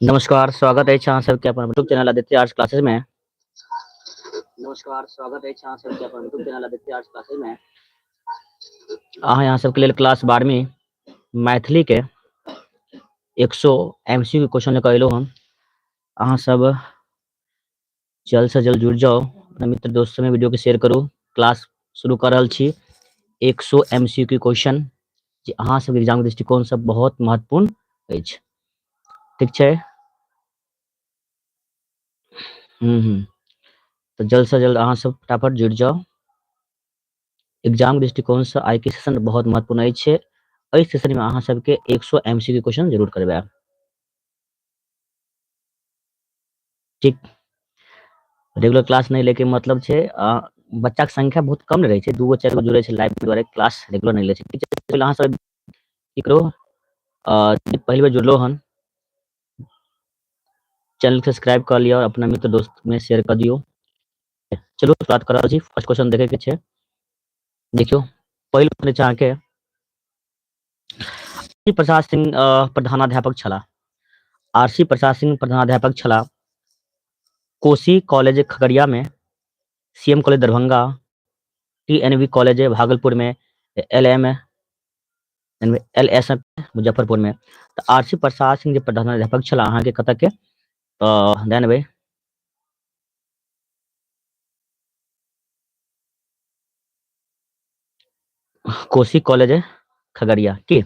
नमस्कार, स्वागत है अहाँ सबके अपन YouTube channel Aditya arts classes में। नमस्कार, स्वागत है अहाँ सबके अपन YouTube channel Aditya arts classes में। यहाँ सबके लिए क्लास 12वीं मैथिली के 100 एमसीक्यू क्वेश्चन लेकर अलो हम। अहाँ सब जल्द से जल्द जुड़ जाओ, अपना मित्र दोस्त में वीडियो के शेयर करू। क्लास शुरू कर रहल छी। 100 एमसीक्यू क्वेश्चन जे अहाँ सब एग्जाम के दृष्टिकोण से बहुत महत्वपूर्ण अछि। ठीक है, तो जल्द से जल्द अहाँ सब फटाफट जुड़ जाओ। एग्जाम के दृष्टिकोण से आई के सेशन बहुत महत्वपूर्ण है। इस सेशन में अहाँ सबके 100 एमसीक्यू क्वेश्चन जरूर करबे। ठीक, रेगुलर क्लास नहीं लेके मतलब छे बच्चा के संख्या बहुत कम रहे छे, 2 गो 4 गो जुड़े छे लाइव द्वारा, क्लास रेगुलर नहीं ले छे। ठीक है, अहाँ सब की करो, पहली बार जुड़लो हन चैनल के सब्सक्राइब कर लियो और अपना मित्र दोस्त में शेयर कर दियो। चलो स्टार्ट करा छी। फर्स्ट क्वेश्चन देखे के छे, देखियो पहले प्रश्न छे अहाँ के आरसी प्रसाद सिंह प्रधानाध्यापक छला। आरसी प्रसाद सिंह प्रधानाध्यापक छला कोसी कॉलेज खगड़िया में, CM college Darbhanga, TNV college Bhagalpur में, एलएस मुजफ्फरपुर में। तो आरसी प्रसाद सिंह प्रधानाध्यापक छला अहाँ के कतऽ के ध्यान देबै, कोसी कॉलेज खगड़िया की।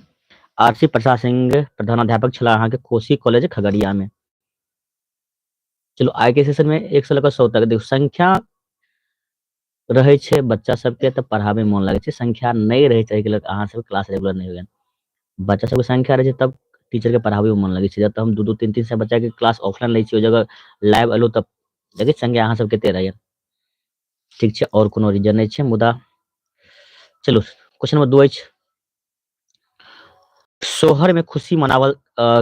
आरसी प्रसाद सिंह प्रधानाध्यापक छला अहाँ के कोसी कॉलेज खगड़िया में। चलो आइ के सेशन में 1 से लेकर 100 तक देखो संख्या रहे छे बच्चा सबके तो पढ़ावे में मन लगे छे, संख्या नहीं रहे छे के अहाँ सब क्लास रेगुलर नहीं होगा। बच्चा सबके संख्या रहे तब टीचर के पढ़ावे में मन लगे छे। जब तक हम 2-2 3-3 से बच्चा के क्लास ऑफलाइन ले छी, जगह लाइव अलो तब देखे संख्या अहाँ सब केते रहे। ठीक छे, और कोनो रीजन नहीं छे मुदा। चलो क्वेश्चन नंबर 2 अछि, सोहर में खुशी मनावल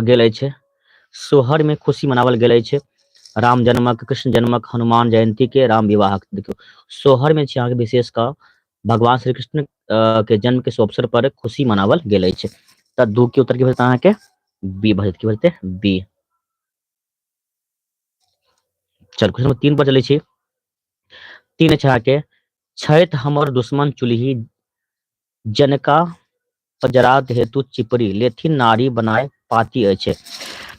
गेल अछि। सोहर में खुशी मनावल गेल अछि राम जन्मक, कृष्ण जन्मक, हनुमान जयंती के, राम विवाहक। देखियो सोहर में छे अहाँ के विशेष का भगवान श्री कृष्ण के जन्म के शुभ अवसर पर खुशी मनावल गेल अछि। त 2 के उत्तर की भेटत अहाँ के बी भेटत, की भेटते बी। चल क्वेश्चन नंबर 3 पर चले छी। 3 अछि अहाँ के छैठ हमर दुश्मन चुल्ही, जनका पजरात हेतु चिपरी, लेथिन नारी बनाए पाती अछि।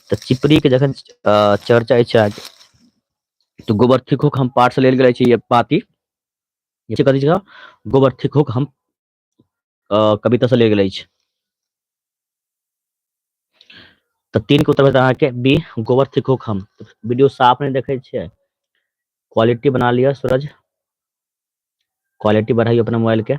तो चिपरी के जखन चर्चा अछि तो गोबर थिकुक हम पाठ से लेल गेल छी। ये पाती ये कथी छै, गोबर थिकुक हम कविता से लेल गेल छी। तो 3 के उत्तर भेटत अहाँ के बी गोबर थिकुक हम। वीडियो साफ नहीं देखे छे, क्वालिटी बना लिया सूरज, क्वालिटी बढ़ाइए अपना मोबाइल के।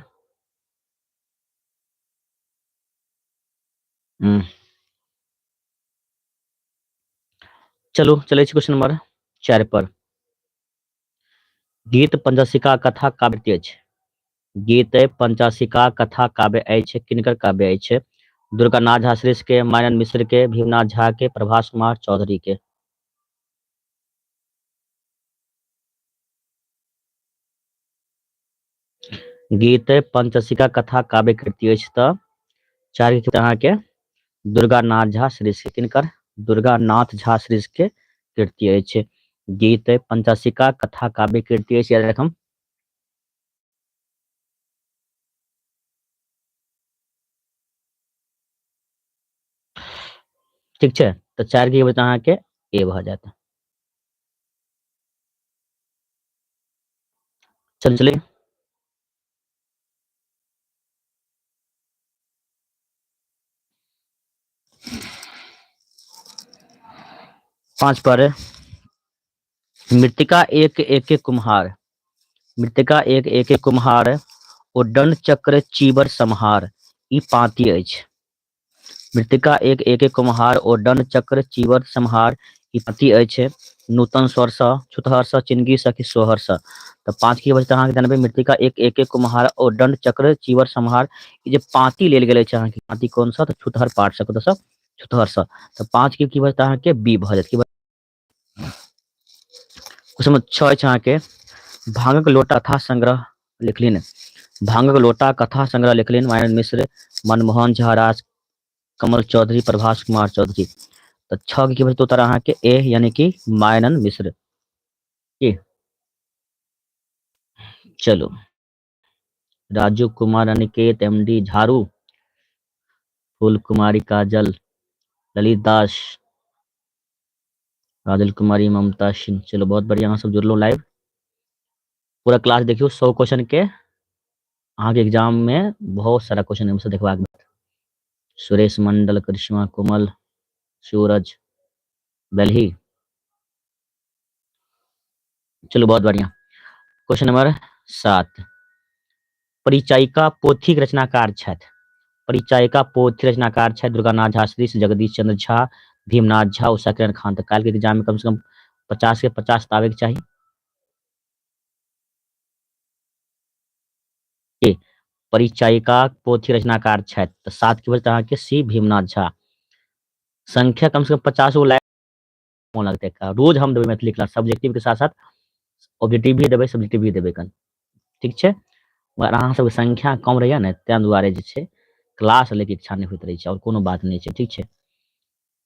चलो चले क्वेश्चन नंबर 4 पर। गीत पंचशिका कथा काव्य अछि। गीत पंचशिका कथा काव्य अछि किनकर काव्य अछि? दुर्गानाथ झा श्रेष्ठ के, मानन मिश्र के, भीमनाथ झा के, प्रभास कुमार चौधरी के। गीत पंचशिका कथा काव्य कृति अछि त 4 के अहाँ के दुर्गानाथ झा श्रेष्ठ के, किनकर दुर्गानाथ झा श्रेष्ठ के कृति अछि। गीत पंचशिका कथा काव्य कृति अछि, याद रखम। ठीक है, तो 4 के बता अहाँ के ए भ जाता। चल चलिए 5 पर। मृतिका एक एक कुम्हार, मृतिका एक एक कुम्हार, उड्डन चक्र चीबर सम्हार, ई पाती अछि। मृतिका एक एक कुम्हार, उड्डन चक्र चीबर सम्हार, ई पति अछि नूतन स्वर स छुतहर स चिंगी स कि सोहर स। तो 5 की बचत अहाँके जानबे मृतिका एक एक कुम्हार और दंड चक्र चीवर संहार। ई जे पाती लेल गेल अछि अहाँके पाती कोन सा तो छुतहर पाठ स कत स छुतहर स। तो 5 की बचत अहाँके बी भ जायत। क्वेश्चन नंबर 6 अछि अहाँके भांगक लोटा कथा संग्रह लिखलिन। भांगक लोटा कथा संग्रह लिखलिन मानन मिश्र, मनमोहन झा, राज कमल चौधरी, प्रभास कुमार चौधरी। तो 6 की बचत उत्तर अहाँके ए यानी कि मानन मिश्र की। चलो राजू कुमार अनिकेत एमडी झारू, फूल कुमारी काजल, ललित दास, राजल कुमारी ममता सिंह। चलो बहुत बढ़िया, अहाँ सब जुड़लो लाइव। पूरा क्लास देखियो 100 क्वेश्चन के अहाँके एग्जाम में बहुत सारा क्वेश्चन हमसे देखबाक। सुरेश मंडल, करिश्मा कोमल, सूरज बेल्ही। चलो बहुत बढ़िया। क्वेश्चन नंबर 7 परिचायिका पोथी के रचनाकार छथि। परिचायिका पोथी रचनाकार छथि दुर्गानाथ झा, श्री जगदीश चंद्र झा, भीमनाथ झा, उषा किरण खान। तो काल के एग्जाम में कम से कम 50 के 50 आवे के चाहिए। के परिचायिका पोथी रचनाकार छथि। तो 7 की बचत अहाँके सी भीमनाथ झा। संख्या कम से कम 50 गो लाइक लगते का रोज हम देबै मैथिली क्लास सब्जेक्टिव के साथ साथ ऑब्जेक्टिव भी देबै सब्जेक्टिव भी देबै कन ठीक छै। मगर अहाँ सबके संख्या कम रहैया ने ताहि दुआरे जे छै क्लास लेके इच्छा नहीं होइत रहै छै और कोनो बात नहीं छै ठीक छै।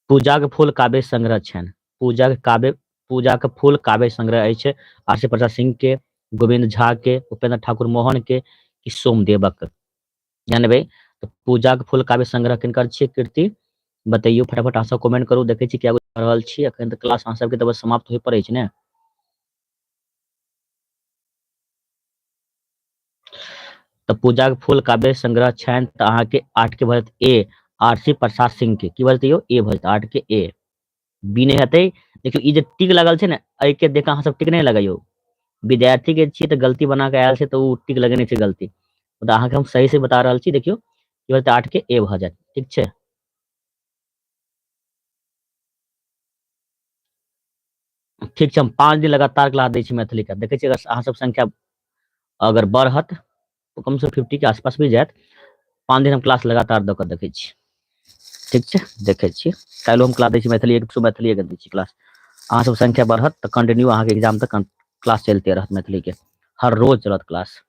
पूजा के फूल काव्य संग्रह छनि। पूजा के फूल काव्य संग्रह अछि आरसी प्रसाद सिंह के, गोविंद झा के, उपेंद्र ठाकुर मोहन के कि सोमदेवक। जानबै तो पूजा के फूल काव्य संग्रह किनकर छियै कृति बतैयो फटाफट अहाँ सब कमेंट करू देखै छी क्या पढ़ रहल छी अखन तऽ क्लास अहाँ सबके तऽ बस समाप्त होय पर अछि ने। तऽ पूजा के फूल काव्य संग्रह छनि तऽ अहाँके 8 के भरत ए आरसी प्रसाद सिंह के की भरत यौ ए भरत 8 के ए। बी नहीं हेतै देखियो ई जे टिक लगल छै ने एहि के देख अहाँ सब टिक नहीं लगाइयो। विद्यार्थी के छियै तऽ गलती बना के आयल छै तऽ उ टिक लगेने छै गलती। तो अहाँके हम सही से बता रहल छी देखियो ई भरत 8 के ए भ जायत ठीक छै। ठीक छै हम 5 दिन लगातार क्लास दै छी मैथिली के देखै छियै अगर अहाँ सब संख्या अगर बढ़त तो कम से कम 50 के आसपास भी जायत। 5 दिन हम क्लास लगातार दऽ कऽ देखै छी ठीक छै देखै छियै। काल्हि हम क्लास दै छी मैथिली मैथिली के दै छी क्लास अहाँ सब संख्या बढ़त तऽ कंटिन्यू अहाँके एग्जाम तक क्लास चलते रहत मैथिली के हर रोज चलत क्लास।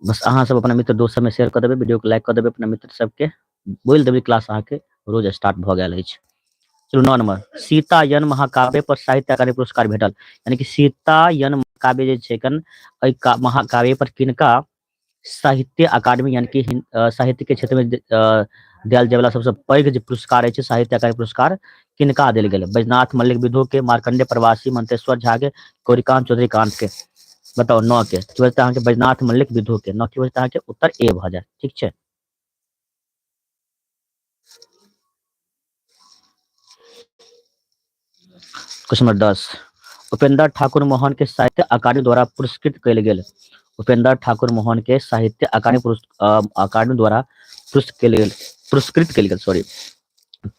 बस अहाँ सब अपना मित्र दोस्त सबमे शेयर कऽ देबै वीडियो के लाइक कऽ देबै अपना मित्र सबके बोलि देबै क्लास अहाँके रोज स्टार्ट भऽ गेल अछि। चलू 9 नंबर सीतायन महाकाव्य पर साहित्य अकादमी पुरस्कार भेटल यानी कि सीतायन महाकाव्य जे छै कन एहि महाकाव्य पर किनका साहित्य अकादमी यानी कि साहित्य के क्षेत्र में देल जाय वाला सबसे पैघ जे पुरस्कार अछि साहित्य अकादमी पुरस्कार किनका देल गेल बैजनाथ मल्लिक विधु के, मार्कंडे प्रवासी, मंतेश्वर झा के, गौरीकांत चौधरी कांत के। बताओ 9 के की बचत अहाँके बैजनाथ मल्लिक विधु के 9 की बचत अहाँके उत्तर ए भ जायत ठीक छै। क्वेश्चन नंबर 10 उपेंद्र ठाकुर मोहन के साहित्य अकादमी द्वारा पुरस्कृत कयल गेल। उपेंद्र ठाकुर मोहन के साहित्य अकादमी द्वारा पुरस्कृत कयल गेल सॉरी।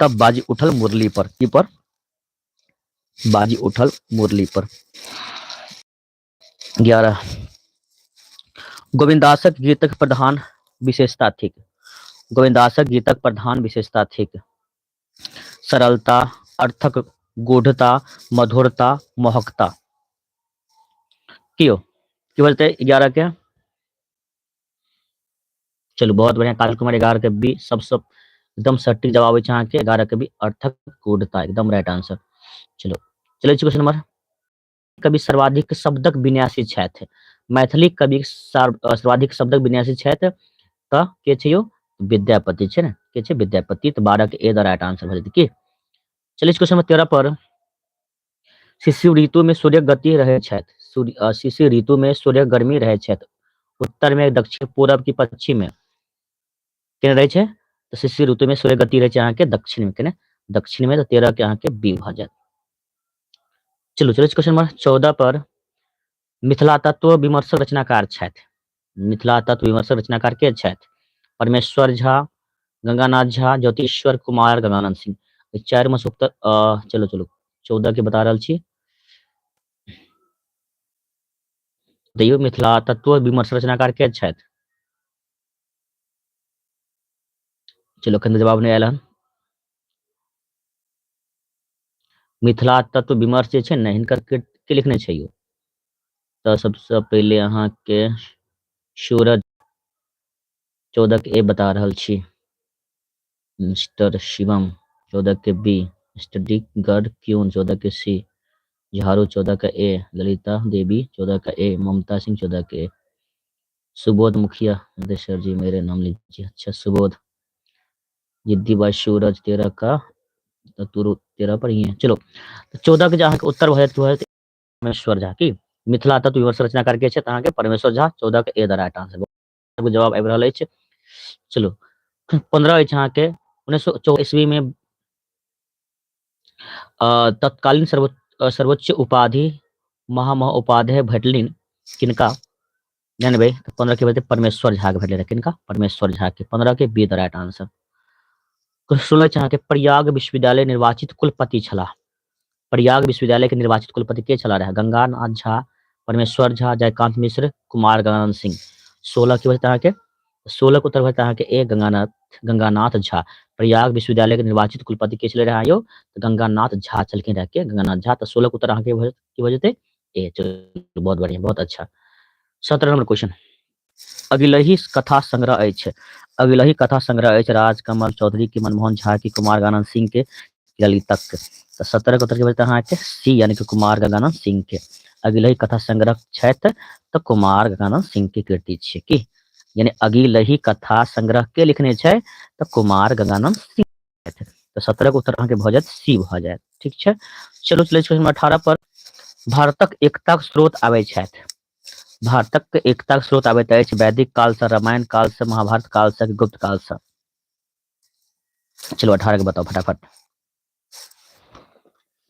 तब बाजी उठल मुरली पर की पर बाजी उठल मुरली पर। 11 गोविंदासक गीतक प्रधान विशेषता थिक। गोविंदासक गीतक प्रधान विशेषता थिक सरलता, अर्थक गूढ़ता, मधुरता, मोहकता। क्यों की बोलते 11 के चलो बहुत बढ़िया काजल कुमार 11 के बी सबसे एकदम सटीक जवाब अछि अहाँके 11 के भी अर्थक गूढ़ता एकदम राइट आंसर। चलो चलै छी क्वेश्चन नंबर कवि सर्वाधिक शब्दक विन्यासी छथि। मैथिली कवि सर्वाधिक शब्दक विन्यासी छथि तऽ के छै यौ विद्यापति छै ने के छै विद्यापति तऽ 12 के ए द राइट आंसर भ जेतै की। चलिए क्वेश्चन नंबर 13 पर शिशु ऋतु में सूर्य गति रहै छथि शिशु ऋतु में सूर्य गर्मी रहै छथि उत्तर में दक्षिण पूरब की पश्चिम में केने रहै छै तऽ शिशु ऋतु में सूर्य गति रहै छै अहाँके दक्षिण में केने दक्षिण में तऽ 13 के अहाँके बी भ जायत। चलू चलै क्वेश्चन नंबर 14 पर मिथिला तत्व विमर्शक रचनाकार छथि। मिथिला तत्व विमर्शक रचनाकार के छथि परमेश्वर झा, गंगानाथ झा, ज्योतिश्वर कुमार, गंगानंद सिंह। चार में से उत्तर चलो चलो 14 के बता रहल छी। तैयो मिथिला तत्व विमर्श रचनाकार के छथि? चलो एखन जवाब नहीं आयल हन। मिथिला तत्व विमर्श जे छै ने हिनकर के लिखने छै यो? तो सबसे पहले अहाँ के सूरज 14 के ए बता रहल छी, मिस्टर शिवम 14 के बी, मिस्टर डी गढ़ क्यून 14 के सी, झारू 14 का ए, ललिता देवी 14 का ए, ममता सिंह 14 के ए, सुबोध मुखिया सर जी मेरे नाम लीजिए। अच्छा सुबोध, जिद्दी बाई सूरज 13 का, तो तुरु 13 पर ही है। चलो तो 14 के जहाँ के उत्तर भजत परमेश्वर झा की मिथिला तत्व विमर्श रचनाकार के छै त अहाँ के परमेश्वर झा 14 के ए द राइट आंसर जवाब आबि रहल अछि। चलो 15 अछि अहाँ के 1924 ईस्वी में तत्कालीन सर्वोच्च उपाधि महामहोपाध्याय भेटलिन किनका जानबे? 15 के बजे परमेश्वर झा के भेटले किनका? परमेश्वर झा के। 15 के बी द राइट आंसर। 16 अहाँ के प्रयाग विश्वविद्यालय निर्वाचित कुलपति छलाह। प्रयाग विश्वविद्यालय के निर्वाचित कुलपति के छला रहे? गंगानाथ झा, परमेश्वर झा, जयकांत मिश्र, कुमार गजानन सिंह। 16 की बजता के 16 के उत्तर बजता के ए गंगानाथ झा। प्रयाग विश्वविद्यालय के निर्वाचित कुलपति के छले रहे आयो? गंगानाथ झा चलखिन रह के गंगानाथ झा। तो 16 के उत्तर की बजते ए। चलो बहुत बढ़िया, बहुत अच्छा। 17 नंबर क्वेश्चन, अगिलही कथा संग्रह अछि। अगिलही कथा संग्रह अछि राजकमल चौधरी की, मनमोहन झा की, कुमार गजानन सिंह के, ललितक। तो 17 के उत्तर के बजता है सी यानी कि कुमार गजानन सिंह के। अगिलही कथा संग्रह छथि तो कुमार गजानन सिंह के कृति छै की, यानी अगिलही कथा संग्रह के लिखने छै तो कुमार गजानन सिंह। तो 17 के उत्तर अहाँ के भ जायत सी भ जायत। ठीक छै, चलो चले क्वेश्चन 18 पर। भारतक एकताक स्रोत आबै छथि। भारतक एकताक स्रोत आबैत अछि वैदिक काल से, रामायण काल से, महाभारत काल से, गुप्त काल से। चलो 18 के बताओ फटाफट।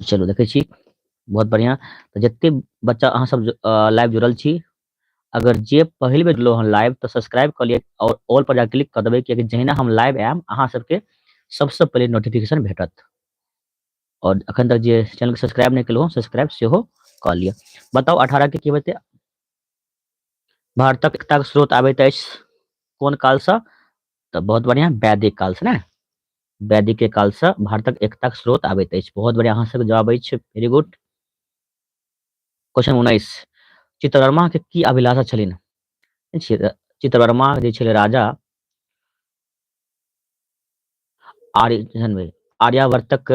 चलो देखे छी, बहुत बढ़िया। तो जितने बच्चा अहाँ सब लाइव जुड़ल छी, अगर जे पहिल बेर जुड़लो हन लाइव तो सब्सक्राइब कर लिए और ऑल पर जा क्लिक कर देबे कि जहिना हम लाइव आएम अहाँ सबके सबसे पहले नोटिफिकेशन भेटत। और अखन तक जे चैनल के सब्सक्राइब नहीं केलो सब्सक्राइब सेहो कर लिया। बताओ 18 के की बते? भारतक एकताक स्रोत आबैत अछि कोन काल से? तो बहुत बढ़िया, वैदिक काल से ना, वैदिक के काल से भारतक एकताक स्रोत आबैत अछि। बहुत बढ़िया, अहाँ सबके जवाब अछि, वेरी गुड। क्वेश्चन 19, चित्रवर्मा के की अभिलाषा छलिन? चित्रवर्मा जे छले राजा आर्यावर्तक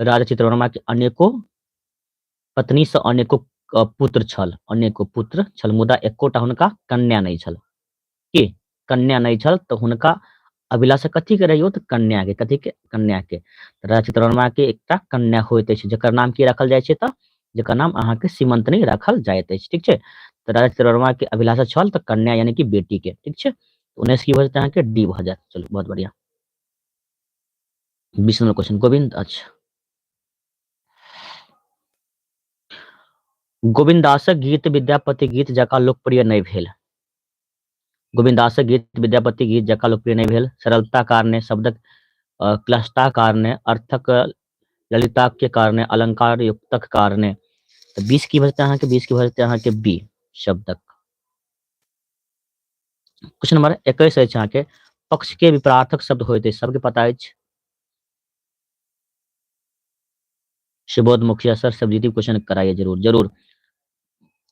राजा चित्रवर्मा के अनेको पत्नी से अनेको पुत्र छल, अनेको पुत्र छल, मुदा एकोटा हुनका कन्या नहीं छल। की कन्या नहीं छल तो हुनका अभिलाषा कथी के रहियो? तो कन्या के। कथी के? कन्या के। राजा चित्रवर्मा के एकटा कन्या होइत अछि जकर नाम की रखल जाय छै? त जकर नाम अहाँ के सीमंतनी रखल जाइत अछि। ठीक छै, तो राजा चित्रवर्मा के अभिलाषा छल तो कन्या यानी कि बेटी के। ठीक छै, 19 की वजह अहाँ के डी भ जायत। चलो बहुत बढ़िया। 20 नंबर क्वेश्चन, गोविंद अच्छा गोविंदासक गीत विद्यापति गीत जकाँ लोकप्रिय नहीं भेल। गोविंदासक गीत विद्यापति गीत जकाँ लोकप्रिय नहीं भेल। सरलता कारणे, शब्दक क्लष्टता कारणे, अर्थक ललिता के कारणे, अलंकार युक्तक कारणे। तो 20 की बजते अहाँ के 20 की बजते अहाँ के बी शब्दक। क्वेश्चन नंबर 21 अछि अहाँ के पक्ष के विपरार्थक शब्द होइत अछि, सबके पता अछि। सुबोध मुखिया सर सब्जेक्टिव क्वेश्चन कराइए जरूर जरूर।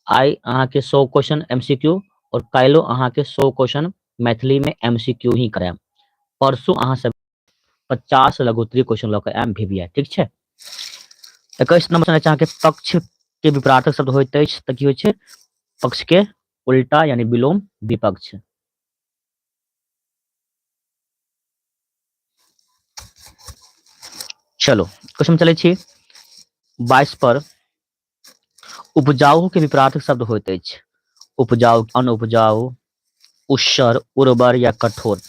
आई अहाँ के 100 क्वेश्चन एमसीक्यू और काल्हिओ अहाँ के 100 क्वेश्चन मैथिली में एमसीक्यू ही कराएब। परसू अहाँ सब 50 लघुत्तरीय क्वेश्चन लऽ कऽ आएब वीवीआई। ठीक छै, 21 नंबर अहाँ के पक्ष के विपरार्थक शब्द होइत अछि तऽ की होइ छै? पक्ष के उल्टा यानी विलोम विपक्ष। चलो क्वेश्चन चले छी 22 पर। उपजाऊ के विपरार्थक शब्द होइत अछि। उपजाऊ, अनउपजाऊ, उस्सर, उर्वर या कठोर।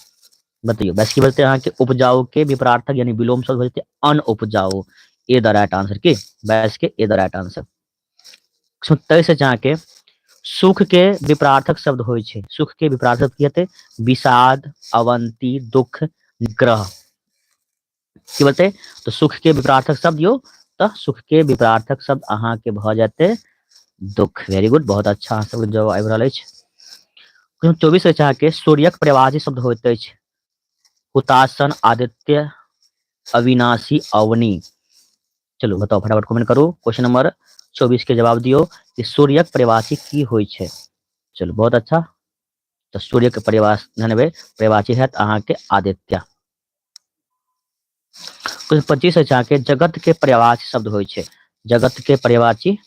बताइए 22 की बोलते हैं यहाँ के उपजाऊ के विपरार्थक यानी विलोम शब्द बोलते हैं अनउपजाऊ। ए द राइट आंसर की 22 के ए द राइट आंसर। 23 से जहाँ के सुख के विपरार्थक शब्द होइ छै। सुख के विपरार्थक की हेतै? विषाद, अवंती, दुख, निग्रह। की बोलते तो सुख के विपरार्थक शब्द यो तो सुख के विपरार्थक शब्द अहाँ के भ जाते दुख। वेरी गुड, बहुत अच्छा सब जवाब आबि रहल अछि। 24 चाह के सूर्यक प्रवासी शब्द होइत अछि हुतासन, आदित्य, अविनाशी, अवनी। चलो बताओ फटाफट कमेंट करू। क्वेश्चन नंबर 24 के जवाब दियो कि सूर्यक प्रवासी की होय छै। चलो बहुत अच्छा, तो सूर्य के प्रवास जानबे प्रवासी है अहाँ के आदित्य। 25 चाह के जगत के प्रवासी शब्द होय छै। जगत के प्रवासी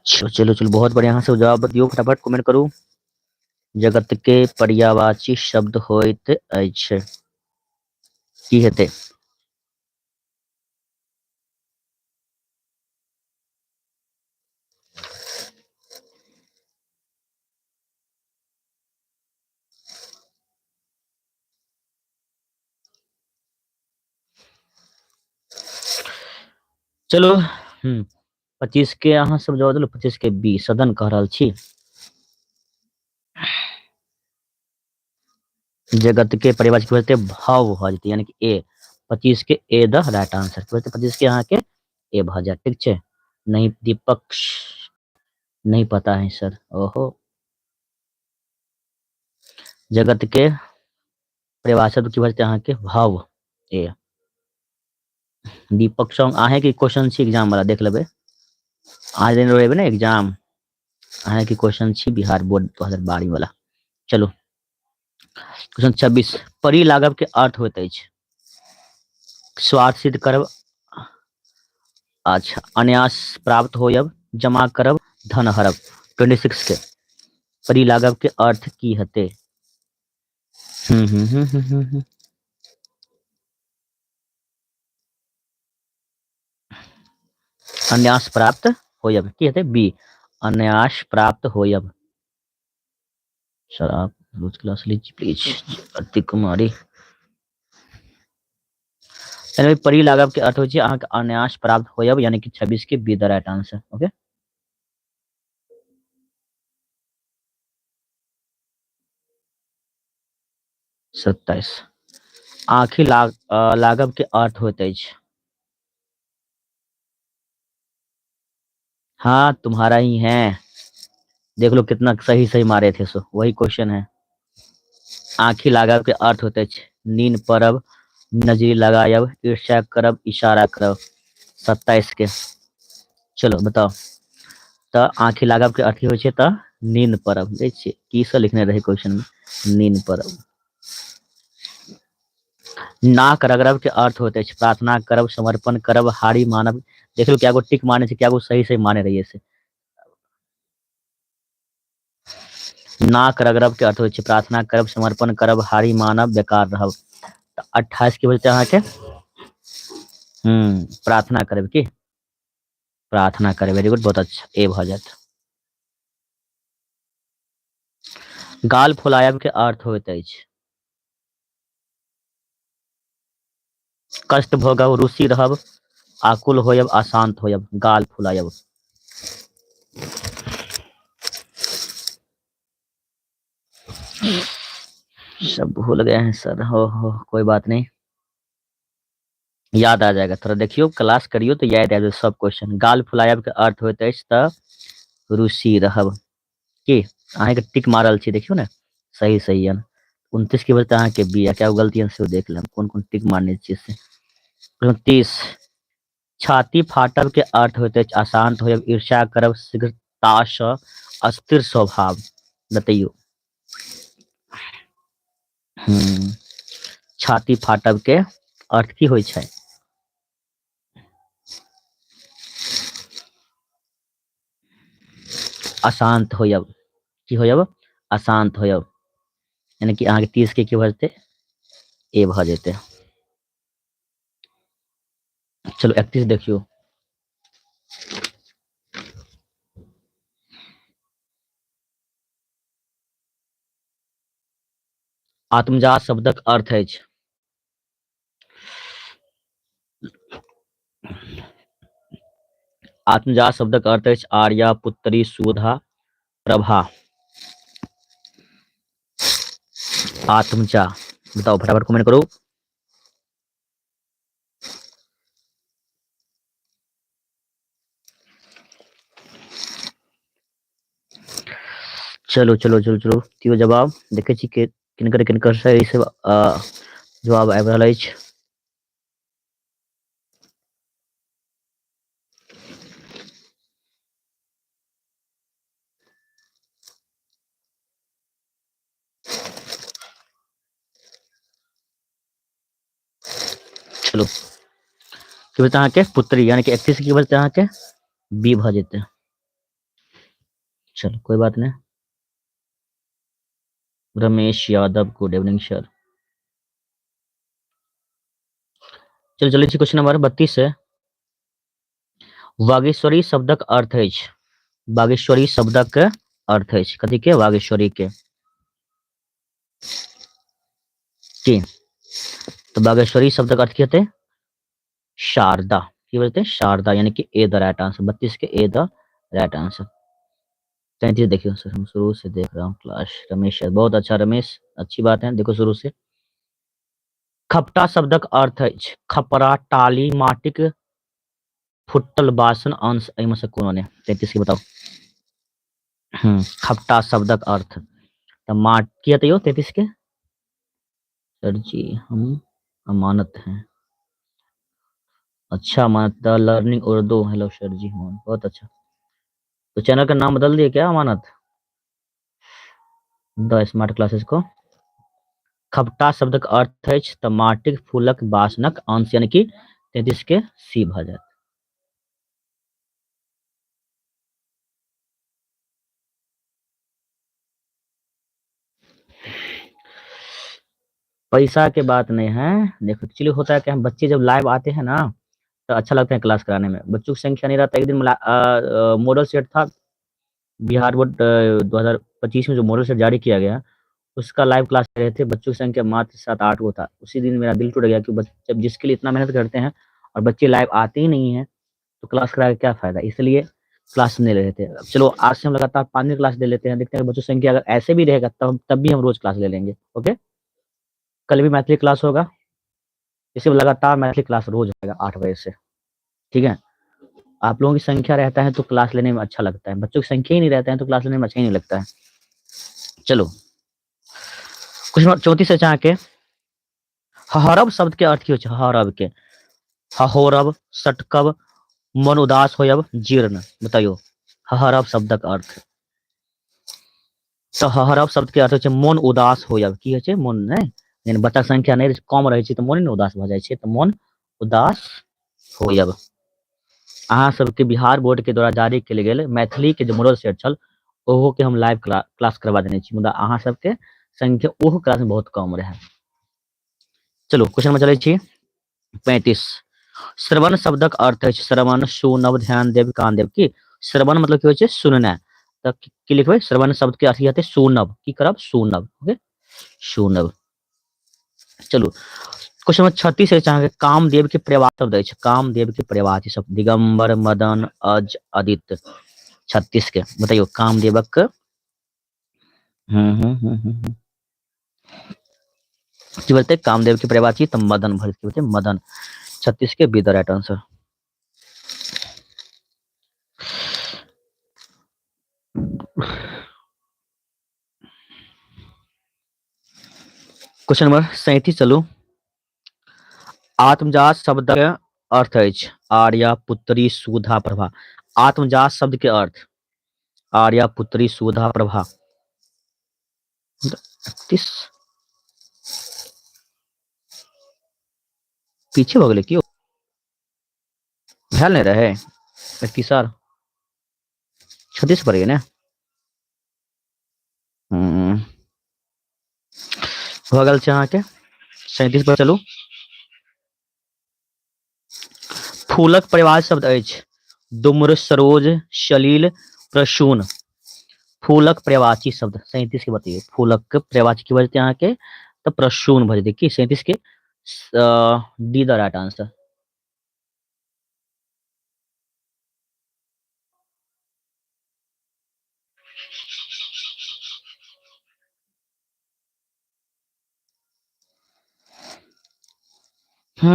चलो चलो चलो बहुत बढ़िया, यहाँ से जवाब दियो फटाफट कमेंट करू। जगत के पर्यायवाची शब्द होइत अछि की हेतै। चलो 25 के अहाँ सब जवाब दिलौ, 25 के बी सदन कह रहल छी। जगत के परिवार के भाव भ जेतै यानी कि ए। 25 के ए द राइट आंसर। 25 के अहाँ के ए भ जाए, ठीक छै। नहीं दीपक नहीं पता है सर। ओहो, जगत के परिभाषा की बजते अहाँ के भाव ए। दीपक सॉन्ग अहे के क्वेश्चन छी एग्जाम वाला देख लेबै। आज दिन रहेबे ना एग्जाम, अहे के क्वेश्चन छी बिहार बोर्ड 2012 वाला। चलो क्वेश्चन 26 परि लागब के अर्थ होइत अछि स्वार्थ सिद्ध करब, अच्छा अन्यास प्राप्त होयब, जमा करब, धन हरब। 26 के परि लागब के अर्थ की हेतै। अन्यास प्राप्त होयब की हेतै बी। अन्यास प्राप्त होयब। सर आप रोज क्लास लीजिए प्लीज। अति कुमारी परि लागब के अर्थ हो अन्यास प्राप्त होयब यानी कि 26 के B the right answer. Okay 27 आँखि लागब के अर्थ होइत अछि हाँ तुम्हारा ही है। देख लो कितना सही सही मारे थे, सो वही क्वेश्चन है। आँखि लागब के अर्थ होते अछि नींद पड़ब, नजरी लगायब, ईर्ष्या करब, इशारा करब। 27 के चलो बताओ तो आँखि लागब के अर्थ होइ छै तो नींद पड़ब। देख छियै की सब लिखने रहे क्वेश्चन में, नींद पड़ब। नाक रगड़ब के अर्थ होते अछि प्रार्थना करब, समर्पण करब, हारी मानब। देख लो क्या गो टिक माने छै, क्या गो सही सही माने रहिए से। नाक रगड़ब के अर्थ होइ छै प्रार्थना करब, समर्पण करब, हारी मानब, बेकार रहब। 28 के बजते अहाँ के प्रार्थना करब की प्रार्थना करे। वेरी गुड, बहुत अच्छा ए भ जात। गाल फुलायब के अर्थ होइत अछि कष्ट भोगब, रुचि रहब, आकुल होयब, अशांत होयब। गाल फुलायब। सब भूल गए हैं सर, हो कोई बात नहीं, याद आ जाएगा। थोड़ा देखियो क्लास करियो तो याद आ जाए सब क्वेश्चन। गाल फुलायब के अर्थ होइत अछि त रुचि रहब की अहाँ के टिक मारल छी देखियो ना सही सही है। 29 के बजते अहाँ के बी क्या गलती है से देख लें कौन कौन टिक मारने चाहिए से। 29 छाती फाटब के अर्थ होइत अछि अशांत होयब, ईर्ष्या करब, शीघ्रताश, अस्थिर स्वभाव। बतैयो छाती फाटब के अर्थ की होइ छै। अशांत होयब की होयब अशांत होयब यानी कि अहाँ के 30 के की बजते ए भ जेते। चलो 31 देखियो आत्मजा शब्दक अर्थ अछि आत्मजा शब्द का अर्थ है आर्या पुत्री सुधा प्रभा। आत्मजा बताओ फटाफट कमेंट करो। चलो चलो चलो चलो दियो जवाब देखे छी के किनकर किनकर सही से जवाब आबि रहल अछि। चलो की बता अहाँ के पुत्री यानी कि 31 की बचते अहाँ के बी भ जेते। चलो कोई बात नहीं। Ramesh Yadav good evening sir. चलो चलिए क्वेश्चन नंबर 32 है। वागेश्वरी शब्दक अर्थ अछि। वागेश्वरी शब्दक अर्थ अछि कथी के वागेश्वरी के की तो वागेश्वरी शब्दक अर्थ की होते शारदा की बोलते हैं शारदा यानी कि ए द राइट आंसर 32 के ए द राइट आंसर। 33 देखियो सर हम शुरू से देख रहा हूँ क्लास रमेश बहुत अच्छा रमेश अच्छी बात है देखो शुरू से। खपटा शब्दक अर्थ अछि खपरा टाली माटिक फुटल बासन अंश एहि में से कोनो ने 33 के बताओ। खपटा शब्दक अर्थ तो माट की हते यो 33 के सर जी हम अमानत हैं। अच्छा Amanat the learning Urdu hello sir जी हाँ बहुत अच्छा। तो चैनल का नाम बदल दिए क्या अमानत द स्मार्ट क्लासेस को। खपटा शब्द का अर्थ है टमाटिक फूलक बासनक अंश यानी कि 33 के सी भ जात। पैसा के बात नहीं है देखो एक्चुअली होता है कि हम बच्चे जब लाइव आते हैं ना तो अच्छा लगता है क्लास कराने में बच्चों की संख्या नहीं रहता। एक दिन मॉडल सेट था बिहार बोर्ड 2025 में जो मॉडल सेट जारी किया गया उसका लाइव क्लास कर रहे थे बच्चों की संख्या मात्र 7-8 को था। उसी दिन मेरा दिल टूट गया कि जब जिसके लिए इतना मेहनत करते हैं और बच्चे लाइव आते ही नहीं है तो क्लास करा के क्या फायदा इसलिए क्लास नहीं ले रहे थे। अब चलो आज से हम लगातार 5 दिन क्लास ले लेते हैं देखते हैं बच्चों की संख्या अगर ऐसे भी रहेगा तब भी हम रोज क्लास ले लेंगे। ओके कल भी मैथिली क्लास होगा इसे लगातार मैथिली क्लास रोज आएगा 8 बजे से ठीक है। आप लोगों की संख्या रहता है तो क्लास लेने में अच्छा लगता है बच्चों की संख्या ही नहीं रहता है तो क्लास लेने में अच्छा ही नहीं लगता है। चलो क्वेश्चन 34 से चाह के हरब शब्द के अर्थ की हो हरब के हहोरब सटकब मन उदास होयब जीर्ण बताइयो हरब शब्दक अर्थ तो हरब शब्द के अर्थ होय छै मन उदास होयब की होय छै मन नहीं यानी बच्चा संख्या नहीं कम रहे छै तो मन उदास भ जाय छै तो मन उदास होयब। अहाँ सबके बिहार बोर्ड के द्वारा जारी कयल गेल मैथिली के जो मॉडल सेट छल ओहो के हम लाइव क्लास करवा देने छी मुदा अहाँ सबके संख्या ओहो क्लास में बहुत कम रहे। चलो क्वेश्चन में चले छी 35 श्रवण शब्दक अर्थ है श्रवण सुनब ध्यान देव कान देव की श्रवण मतलब की होय छै सुननाइ तो की लिखबै श्रवण शब्द के अर्थ हेतै सुनब की करब सुनब ओके सुनब। चलो क्वेश्चन नंबर 36 है चाहे कामदेव के प्रवाह शब्द है कामदेव के प्रवाह शब्द दिगंबर मदन अज आदित्य 36 के बताइयो कामदेवक की बोलते कामदेव के प्रवाची तो मदन भर बोलते मदन 36 के B the right answer. Question number 37 चलो आत्मजात शब्द के अर्थ है आर्या पुत्री सुधा प्रभा। आत्मजात शब्द के अर्थ आर्या पुत्री सुधा प्रभा 31 पीछे हो गए क्यों भैल नहीं रहे 31 और 36 पर गए ना हो गल छै अहाँ के 37 पर चलू फूलक परिवार शब्द अछि दुम्र सरोज शलील प्रसून फूलक प्रवाची शब्द 37 के बताइए फूलक प्रवाची की बजते यहाँ के तो प्रसून भज देखिए 37 के डी द राइट आंसर। चलो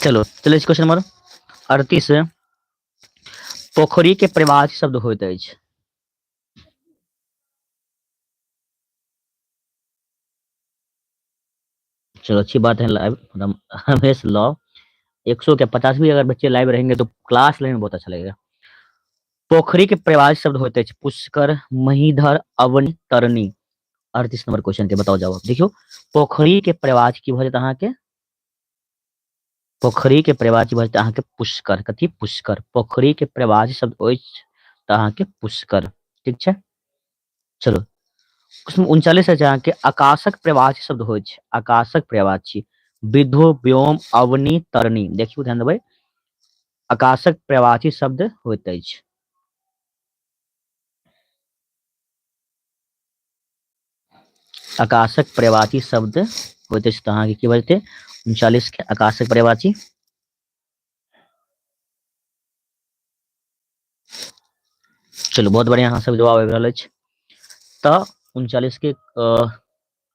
चलो क्वेश्चन नंबर 38 पोखरी के प्रवाची शब्द होइत अछि। चलो अच्छी बात है, लाइव रमेश लॉ 100 क्या 50 भी अगर बच्चे लाइव रहेंगे तो क्लास लेने में बहुत अच्छा लगेगा। पोखरी के प्रवाची शब्द होते हैं पुष्कर, महीधर, अवनी, तरनी। 38 नंबर क्वेश्चन के बताओ जवाब। देखियो पोखरी के प्रवाची की भऽ अहाँ के पोखरी के प्रवाची भऽ अहाँ के पुष्कर, कथी पुष्कर। पोखरी के प्रवाची शब्द अछि तऽ अहाँ के पुष्कर, ठीक छै। चलो उसमें 39 है जहाँ के आकाशक प्रवाची शब्द होइ छै, आकाशक प्रवाची विधो, व्योम, अवनी, तरनी। देखियो ध्यान देबै आकाशक प्रवाची शब्द होइत अछि। आकाशक प्रवाची शब्द होइत अछि तऽ अहाँ के की बजतै 39 के आकाशक प्रवाची। चलो बहुत बढ़िया अहाँ सब जवाब आबि रहल अछि। तऽ 39 के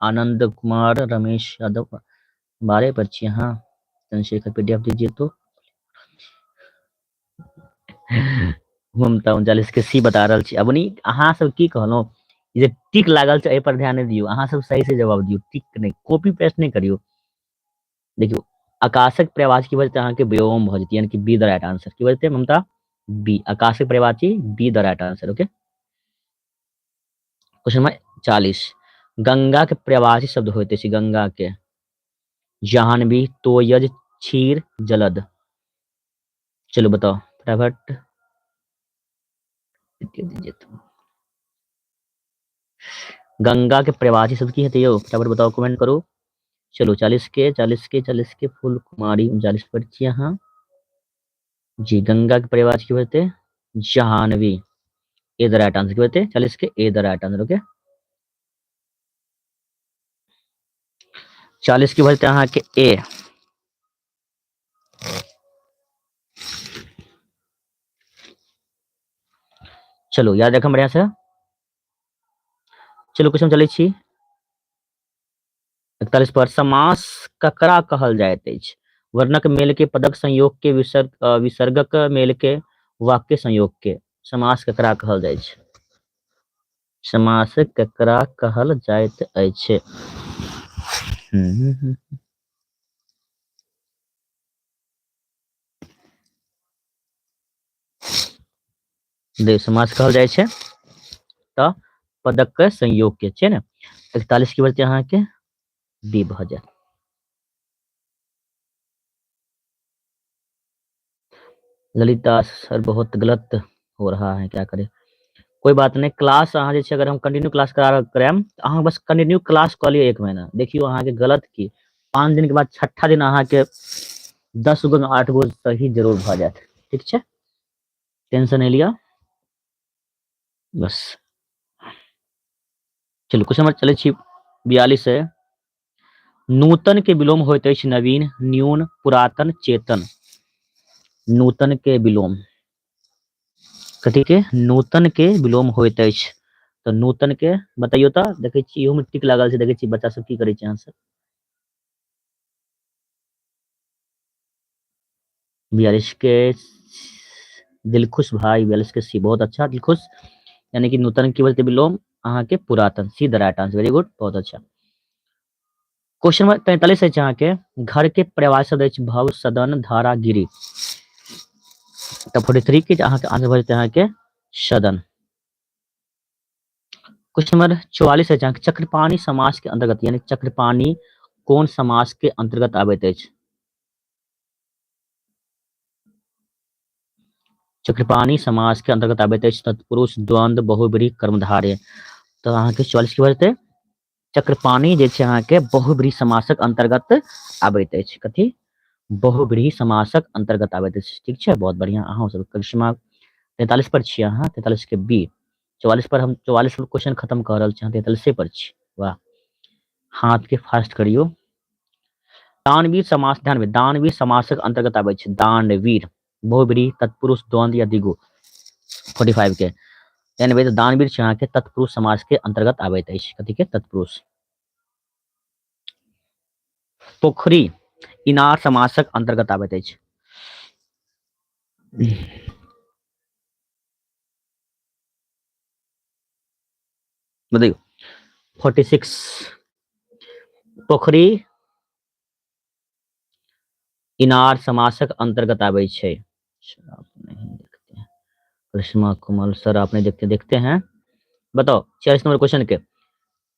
आनंद कुमार, रमेश यादव 12 पर छी अहाँ। चंद्रशेखर पीडीएफ दीजिए तो ममता 39 के सी बता रहल छी। अपनी अहाँ सब की कहलहुँ जे टिक लागल छै एहि पर ध्यान नहि दियौ, अहाँ सब सही से जवाब दियौ, टिक नहीं कॉपी पेस्ट नहीं करियो। देखियो आकाशक प्रवाची की वजह अहाँ के व्योम भऽ जेतै, यानी कि बी द राइट आंसर। की बजतै ममता बी, आकाशक प्रवाची B the right answer. Okay question number 40 Ganga के प्रवाची शब्द होते अछि गंगा के जाह्नवी, तोयज, क्षीर, जलद। चलो बताओ फटाफट दीजिए तो। गंगा के प्रवाची शब्द की हेतै यौ, फटाफट बताओ कमेंट करो। चलो 40 के फूल कुमारी 39 पर छी अहाँ जी। गंगा के प्रवाची की बजतै जाह्नवी, ए द राइट आंसर की बजतै 40 के ए द राइट आंसर। ओके 40 की बजतै अहाँ के ए। चलो याद रखम बढ़िया से। चलो क्वेश्चन चलै छी 41 पर समास ककरा कहल जाइत अछि। वर्णक मेल के, पदक संयोग के, विसर्गक मेल के, वाक्य संयोग के। समास ककरा कहल जाइ छै, समास ककरा कहल जाइत अछि। दे समास कहल जाइ छै तऽ पदक के संयोग के छै ने। 41 की बजतै अहाँ के बी भऽ जायत। ललिता सर बहुत गलत हो रहा है, क्या करे कोई बात नहीं। क्लास अहाँ जे छै अगर हम कंटिन्यू क्लास करायब तऽ अहाँ बस कंटिन्यू क्लास कऽ लियौ 1 महीना, देखियो अहाँ के गलत की 5 दिन के बाद छठा दिन अहाँ के 10 गो में 8 गो सही जरूर भऽ जायत, ठीक छै। टेंशन नहीं लिया बस। चलो क्वेश्चन नंबर चलै छी 42 है नूतन के विलोम होइत अछि नवीन, न्यून, पुरातन, चेतन। नूतन के विलोम, कथी के नूतन के विलोम होइत अछि तऽ नूतन के बतैयो तऽ। देखै छी इहो में टिक लागल छै, देखै छी बच्चा सब की करै छै अहाँ सब। 42 के दिलखुश भाई, 42 के सी बहुत अच्छा दिलखुश, यानी कि नूतन की बजतै विलोम अहाँ के पुरातन, see the right answer. Very good बहुत अच्छा। क्वेश्चन नंबर 43 है अहाँ के घर के प्रवाची शब्द अछि भव, सदन, धारा, गिरी। तऽ 43 के अहाँ के आंसर भऽ जेतै अहाँ के सदन। क्वेश्चन नंबर 44 है जहाँ चक्रपाणी समास के अंतर्गत, यानी चक्रपाणी कोन समास के अंतर्गत आबैत अछि। चक्रपाणी समास के अंतर्गत आबैत अछि तत्पुरुष, द्वंद्व, बहुब्रीहि, कर्मधारय। तऽ अहाँ के 44 की बजतै चक्रपाणी जे छै अहाँ के बहुब्रीहि समासक अंतर्गत आबैत अछि। कथी बहुब्रीहि समासक अंतर्गत आबैत अछि, ठीक छै बहुत बढ़िया। अहाँ सब करिश्मा 43 पर छी अहाँ, 43 के बी। 44 पर हम 44 पर क्वेश्चन खत्म कर रहल छी, 43 पर छी। वाह हाथ के फास्ट करियो। दानवीर समास, ध्यान में दानवीर समासक अंतर्गत आबै छै दानवीर, बहुब्रीहि, तत्पुरुष, द्वंद्व या द्विगु। 45 के यानी भाई दानवीर छै अहाँके तत्पुरुष समाज के अंतर्गत आबैत अछि, कथी के तत्पुरुष। पोखरी इनार समासक अंतर्गत आबैत अछि। बताइयो 46 पोखरी इनार समासक अंतर्गत आबै छै। आप नहीं देखते हैं करिश्मा कुमार सर, आप नहीं देखते, देखते हैं। बताओ 46 नंबर क्वेश्चन के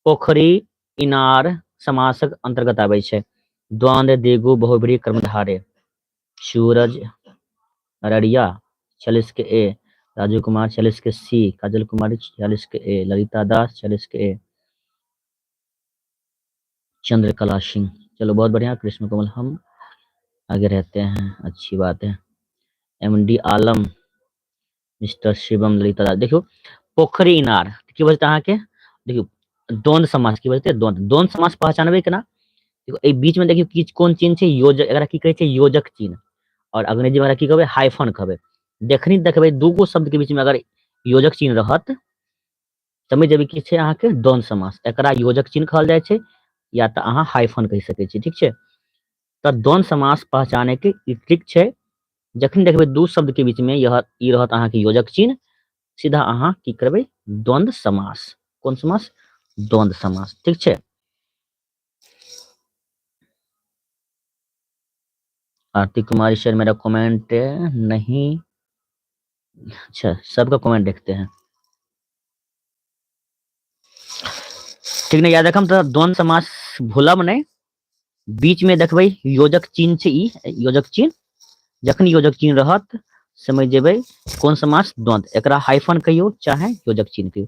पोखरी इनार समासक अंतर्गत आबै छै। द्वंद दिगु बहुब्री कर्मधारे। सूरज अररिया 46 के ए, राजू कुमार 46 के सी, काजल कुमारी 46 के ए, ललिता दास 46 के ए, चंद्रकला सिंह। चलो बहुत बढ़िया, कृष्ण कमल हम आगे रहते हैं, अच्छी बात है। एमडी आलम, मिस्टर शिवम, ललिता दास। देखियो पोखरी इनार की बजते अहाँ के, देखियो द्वंद समास की बजते, द्वंद समास पहचानबे केना। देखो ए बीच में देखियो की कोन चिन्ह छै, योजक, एकरा की कहै छै योजक चिन्ह, और अंग्रेजी में की कहबै हाइफन कहबै। देखनी देखबै दूगो शब्द के बीच में अगर योजक चिन्ह रहत, समझ जेबै की छै अहाँ के द्वंद समास, एकरा योजक चिन्ह कहल जाइ छै, या त अहाँ हाइफन कहि सकै छी, ठीक छै। त द्वंद समास पहचाने के ई ट्रिक छै, जखन देखबै दू शब्द के बीच में यह ई रहत अहाँ के योजक चिन्ह, सीधा अहाँ की करबै द्वंद समास। कोन समास, द्वंद समास, ठीक छै। आरती कुमारी सर मेरा कमेंट नहीं, अच्छा सबका कमेंट देखते हैं, ठीक नहीं, याद रखम तो द्वंद समास भूलब नहीं। बीच में देखबै योजक चिन्ह छै, ई योजक चिन्ह, जखन योजक चिन्ह रहत समझ जेबै कोन समास द्वंद, एकरा हाइफन कहियो चाहे योजक चिन्ह कहियो,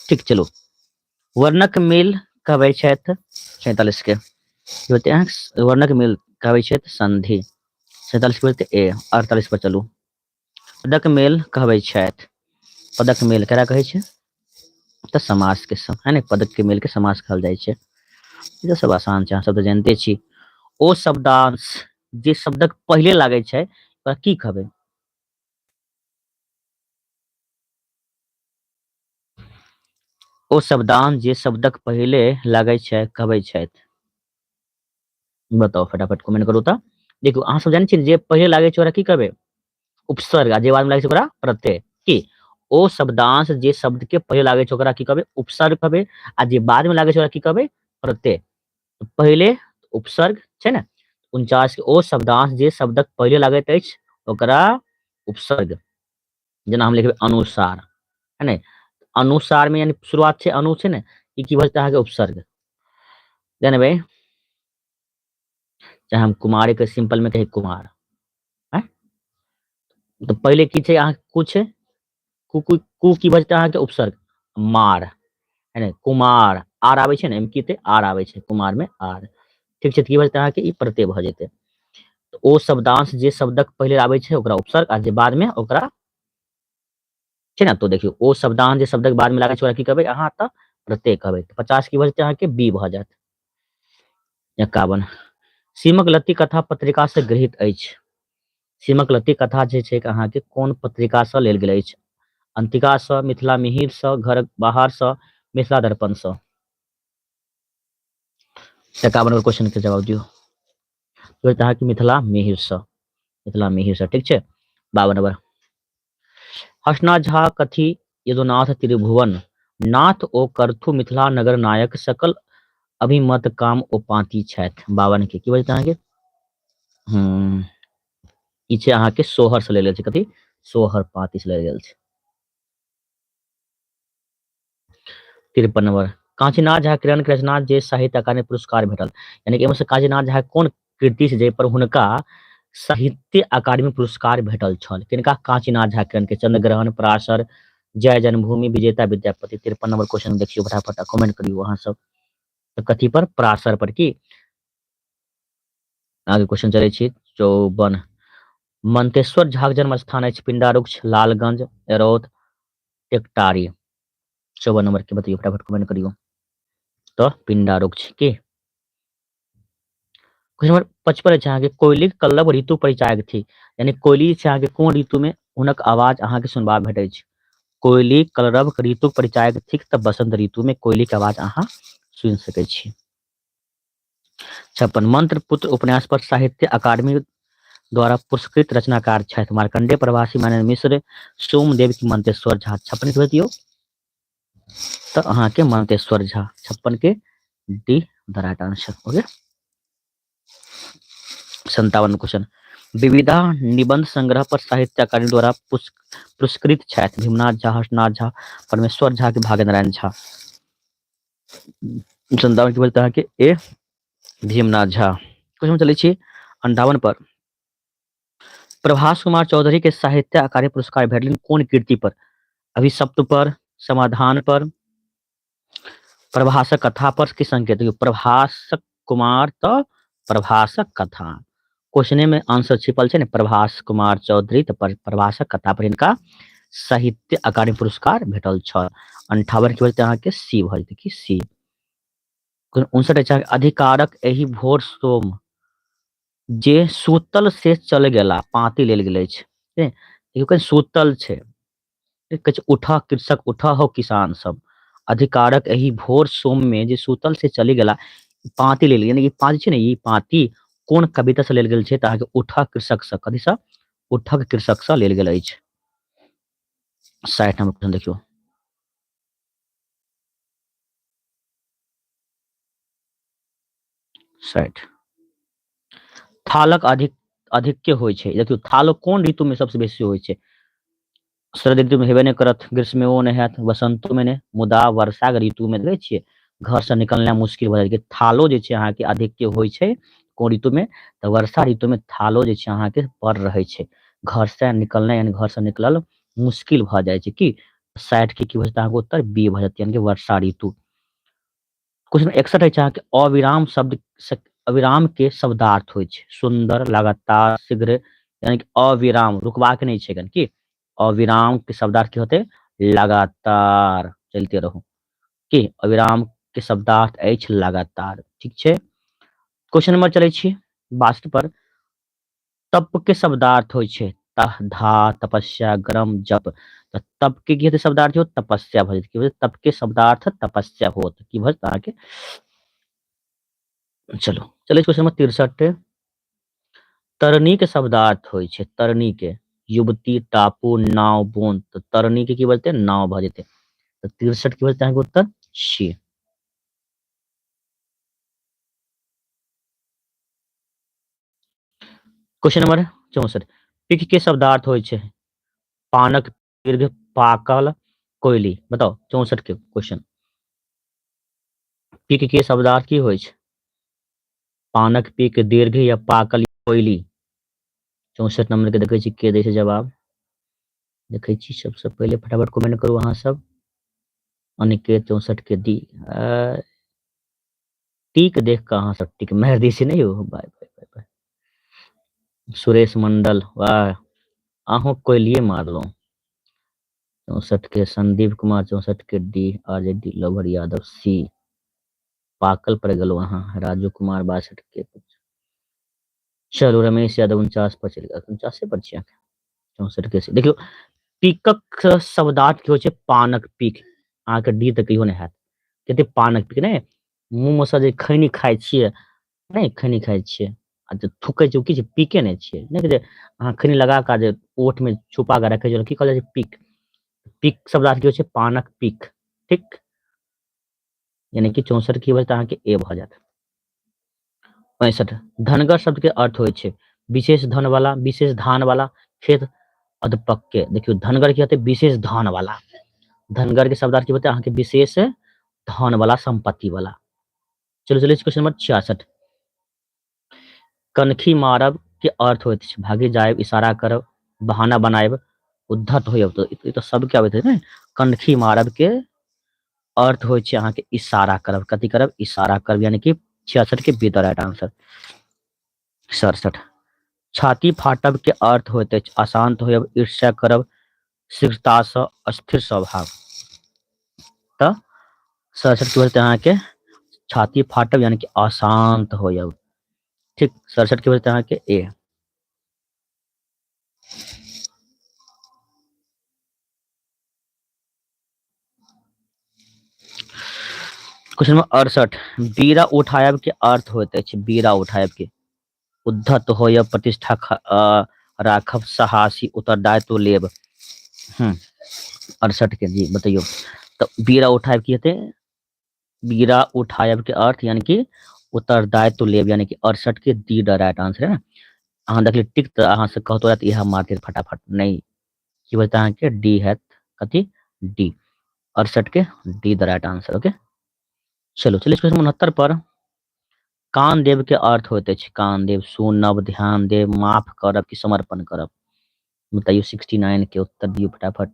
ठीक। चलो वर्णक मेल कहबै छथि 47 के होते हैं, वर्णक मेल कहबै छथि संधि, 47 के होते ए। 48 पर चलू, पदक मेल कहबै छथि, पदक मेल केकरा कहै छै तऽ समास के है ने, पदक के मेल के समास कहल जाइ छै। ये सब आसान छै, अहाँ सब तऽ जानते छी। ओ शब्दांश जे शब्दक पहिले लागै छै ओकरा की कहबै, ओ शब्दांश जे शब्दक पहिले लागै छै कहबै छथि। बताओ फटाफट कमेंट करू तऽ। देखियो अहाँ सब जानै छियै जे पहिले लागै छै ओकरा की कहबै उपसर्ग, आ जे बाद में लागै छै ओकरा प्रत्यय। की ओ शब्दांश जे शब्द के पहिले लागै छै ओकरा की कहबै उपसर्ग कहबै, आ जे बाद में लागै छै ओकरा की कहबै प्रत्यय। पहिले उपसर्ग छै ने, 49 के ओ शब्दांश जे शब्दक पहिले लागैत अछि ओकरा उपसर्ग, जेना हम लिखबै अनुसार, है ने, अनुसार में यानी शुरुआत छै अनु छै ने, ई की बजतै अहाँके उपसर्ग, जानबै। चाहे हम कुमारी के सिंपल में कही कुमार है, तो पहले की छै अहाँ कु छै, कु की बजतै अहाँके उपसर्ग मार, है ने, कुमार आर आबै छै ने, एम की ते आर आबै छै कुमार में आर, ठीक छै। तऽ की बजतै अहाँके ई प्रत्यय भऽ जेतै। तऽ ओ शब्दांश जे शब्दक पहिले आबै छै ओकरा उपसर्ग, आ जे बाद में ओकरा छै ने, तो देखियो ओ शब्दांश जे शब्दक बाद में लागै छै ओकरा की कहबै अहाँ तऽ प्रत्यय कहबै। 50 की बजतै अहाँके बी भऽ जायत। 51 सीमक लत्ती कथा पत्रिका से गृहीत अछि। सीमक लत्ती कथा जे छै अहाँके कोन पत्रिका से लेल गेल अछि, अंतिका सँ, मिथिला मिहिर सँ, घर बाहर सँ, मिथिला दर्पण सँ। 51 नंबर क्वेश्चन के जवाब दियौ, तो अहाँके मिथिला मिहिर सँ, मिथिला मिहिर सँ, ठीक छै। 52 नंबर हसना झा कथी यदुनाथ त्रिभुवन, नाथ ओ करथु मिथिला नगर नायक, सकल अभिमत काम ओ पाती छथि। 52 के की बजतै अहाँके ई छै अहाँके सोहर से लेल गेल छै, कथी सोहर पाती से लेल गेल छै। 53 नंबर कांचीनाथ झा किरण के रचना जे साहित्य अकादमी पुरस्कार भेटल, यानी कि एहिमे से कांचीनाथ झा कोन कृति से जाहि पर हुनका साहित्य अकादमी पुरस्कार भेटल छल, किनका कांचीनाथ झा किरण के, चंद्रग्रहण, पराशर, जय जन्मभूमि, विजेता विद्यापति। 53 नंबर क्वेश्चन देखियो फटाफट कमेंट करियो अहाँ सब, तो कथी पर पराशर पर। की आगे क्वेश्चन चलै छी 54 मंतेश्वर झा के जन्म स्थान अछि पिंडारुक्ष, लालगंज, एरौथ, टेकटारी। 54 नंबर के बताइए फटाफट कमेंट करियो तो पिंडारुक्ष की। क्वेश्चन नंबर 55 छै अहाँके कोयली कल्लव ऋतु परिचायक थी, यानी कोयली छै अहाँके कोन ऋतु में हुनक आवाज अहाँके सुनबा भेटै छै, कोयली कलरव ऋतु परिचायक थिक त बसंत ऋतु में कोयली के आवाज अहाँ सुनि सकै छी। 56 मंत्र पुत्र उपन्यास पर साहित्य अकादमी द्वारा पुरस्कृत रचनाकार छथि मार्कंडेय प्रवासी मानव मिश्र सोमदेव की मंतेश्वर झा। 56 के बतियौ तो अहाँ के मंतेश्वर झा। 56 के D the right answer. Okay 57 question विविधा निबंध संग्रह पर साहित्य अकादमी द्वारा पुरस्कृत छथि भीमनाथ झा हर्षनाथ झा परमेश्वर झा के भाग्य नारायण झा। 57 के बोलते हैं कि ए भीमनाथ झा। क्वेश्चन चले छी 58 पर प्रभास कुमार चौधरी के साहित्य अकादमी पुरस्कार भेटलनि कोन कृति पर? अभिशप्त पर, समाधान पर, प्रभासक कथा पर की संकेत? प्रभासक कुमार तो प्रभासक कथा। क्वेश्चन में आंसर छिपल है प्रभास कुमार चौधरी तो प्रभासक कथा पर इनका साहित्य अकादमी पुरस्कार भेटल छ। 58 के अहाँ के सी भ जेतै कि सी। 59 अधिकारक एहि भोर सोम जे सूतल से चल गेला पाती लेल गेल अछि। सूतल छै उठा कृषक उठा हो किसान सब अधिकारक एहि भोर सोम में जे सूतल से चली गेला पाती लेल यानी कि पाती छै ने ई पाती कोन कविता से लेल गेल छै त अहाँ के उठा कृषक से कथि से उठक कृषक से लेल गेल अछि। 60 नंबर क्वेश्चन देखियो 60 थालक अधिक होइ छै देखियो थाल कोन ऋतु में सबसे बेसी होइ छै? शरद ऋतु में हेबे नहीं करत ग्रीष्म में नहीं हैत वसंत में नहीं मुदा वर्षा के ऋतु में देखे छियै घर से निकलना मुश्किल भ जाय छै। थालो जे छै अहाँ के अधिक होइ छै कोन ऋतु में तो वर्षा ऋतु में थालो जे छै अहाँ के बढ़ रहे छै घर से निकलना यानी घर से निकलल मुश्किल भ जाय छै कि 60 के की भ जेतै अहाँ के उत्तर बी भ जेतै यानी कि वर्षा ऋतु। क्वेश्चन 61 है कि अविराम शब्द अविराम के शब्दार्थ होइ छै सुंदर लगातार शीघ्र यानी कि अविराम रुकबाक नहीं छै कि अविराम के शब्दार्थ की होते लगातार चलते रहो कि अविराम के शब्दार्थ अछि लगातार। ठीक छै क्वेश्चन नंबर चले छी 62 पर तप के शब्दार्थ होइ छै तह धा तपस्या गरम जप तो तप के की शब्दार्थ हो तपस्या भ जेतै तप के शब्दार्थ तपस्या होत की भ जेतै अहाँ के। चलो चले क्वेश्चन नंबर 63 तरनी के शब्दार्थ होइ छै तरनी के युवती टापू नाव बोन तो तरनी के की बोलते हैं नाव भ जेतै तो 63 की बोलते हैं उत्तर सी। क्वेश्चन नंबर 64 पिक के शब्दार्थ होइ छै पानक दीर्घ पाकल कोयली बताओ 64 के क्वेश्चन पिक के शब्दार्थ की होइ छै पानक पिक दीर्घ या पाकल कोयली। 64 नंबर के देखे छी के दै छै जवाब देखे छी सबसे पहले फटाफट कमेंट करू अहाँ सब अनिकेत 64 के डी टिक देख के अहाँ सब टिक मार दी छै नहीं हो bye bye bye bye. Suresh Mandal वाह अहों कोयलिए मारलो। 64 के संदीप कुमार 64 के डी आरजेडी लवर यादव सी पाकल पर गलो अहाँ राजू कुमार 62 के चलो रमेश यादव 49 पर चल गया 49 पर छिया 64 के सी देखियो पीकक शब्दार्थ की होइ छै पानक पीक अहाँ के डी त कहियो नहीं हैत कहते पानक पीक ने मुंह में से जे खैनी खाइ छियै नहीं खैनी खाइ छियै आ जे थूकै छै की छै पीके नहीं छियै नहीं जे अहाँ खैनी लगा के जे ओठ में छुपा के रखे छै की कहल जाइ छै पीक पीक शब्दार्थ की होइ छै पानक पीक। ठीक यानी कि 64 की वजह अहाँ के ए भ जात। 65 धनगर शब्द के अर्थ होइ छै विशेष धन वाला विशेष धान वाला खेत अधपक्के देखियो धनगर की होते विशेष धन वाला धनगर के शब्दार्थ की होते अहाँ के विशेष धन वाला संपत्ति वाला। चलो चलिए क्वेश्चन नंबर 66 कनखी मारब के अर्थ होइत छै भागी जायब इशारा करब बहाना बनायब उद्धत होयब तो ई तो सबके आबैत है ने कनखी मारब के अर्थ होइ छै अहाँ के इशारा करब कथी करब इशारा करब यानी कि 66 के बी द राइट आंसर। 67 छाती फाटब के अर्थ होइत अछि अशांत होयब ईर्ष्या करब शीघ्रता से अस्थिर स्वभाव तो 67 के बोलते अहाँ के छाती फाटब यानी कि अशांत होयब। ठीक 67 के बोलते अहाँ के ए। क्वेश्चन नंबर 68 बीरा उठायब के अर्थ होइत अछि बीरा उठायब के उद्धत होय प्रतिष्ठा राखब साहसी उत्तरदायित्व लेब 68 के जी बताइयो तो बीरा उठायब की हेतै बीरा उठायब के अर्थ यानी कि उत्तरदायित्व लेब यानी कि 68 के डी द राइट आंसर है ना अहाँ देखलिए टिक तो अहाँ से कहतो रहत इहा मारते फटाफट नहीं की बता अहाँ के डी है कथी डी 68 के D the right answer okay चलो चलिए क्वेश्चन 69 पर कान देव के अर्थ होते अछि कान देव सुनब ध्यान देव माफ करब कि समर्पण करब बताइए 69 के उत्तर दियो फटाफट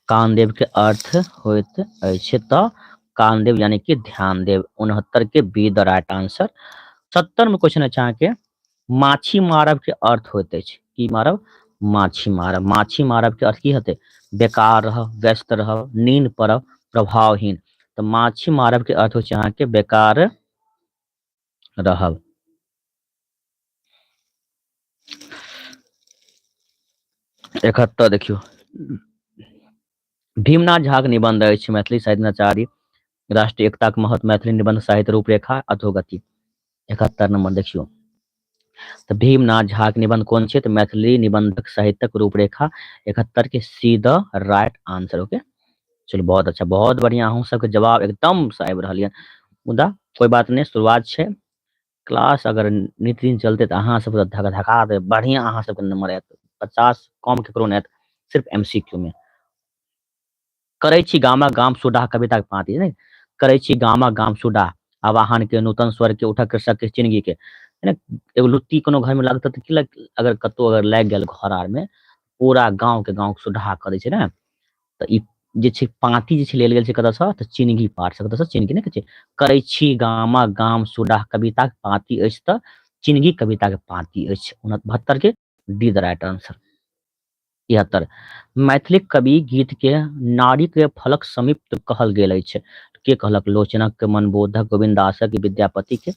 कानदेव के अर्थ होइत अछि तऽ कानदेव यानी कि ध्यान देव 69 के बी द राइट आंसर 70 में क्वेश्चन अछि अहाँ के माछी मारब के अर्थ होइत अछि की मारब माछी मारब के अर्थ की हेतै बेकार रहब व्यस्त रहब नींद पड़ब प्रभावहीन तऽ माछी मारब के अर्थ होइ छै अहाँ के बेकार रहब 71 देखियो भीमनाथ झाक निबंध अछि मैथिली साहित्याचार्य राष्ट्रीय एकता के महत्व मैथिली निबंध साहित्य रूपरेखा अधोगति 71 नंबर देखियो तो भीमनाथ झा के निबंध कौन छे तो मैथिली निबंधक साहित्यक रूपरेखा 71 के see the right answer okay चलो बहुत अच्छा बहुत बढ़िया अहूँ सबके जवाब एकदम से आबि रहल यऽ मुदा कोई बात नहीं शुरुआत छे क्लास अगर नित दिन चलते तो अहाँ सब धका धका दे बढ़िया अहाँ सबके नंबर आयत 50 कम केकरो नहीं आयत सिर्फ एमसीक्यू में करै छी गामा गाम सुडा कविता के पाँति नहीं करै छी गामा गाम सुडा आवाहन के नूतन स्वर के उठक कृषक के चिन्हगी के है ना एगो लुत्ती कोनो घर में लागत तऽ की लग अगर कतौ अगर लाग गेल घर आर में पूरा गाँव के सुधार करे छै ना तऽ ई जे छै पाँति जे छै लेल गेल छै कतऽसँ तऽ चिन्हगी पाठ से कतऽसँ चिन्हगी नहि कहै छै करै छी गामा गाम सुडा कविता के पाँति अछि तऽ चिन्हगी कविता के पाँति अछि 72 के D the right answer 73 Maithili कवि गीत के नारी के फलक समीप कहल गेल अछि के कहलक लोचनक के मनबोधक गोविंदासक विद्यापति के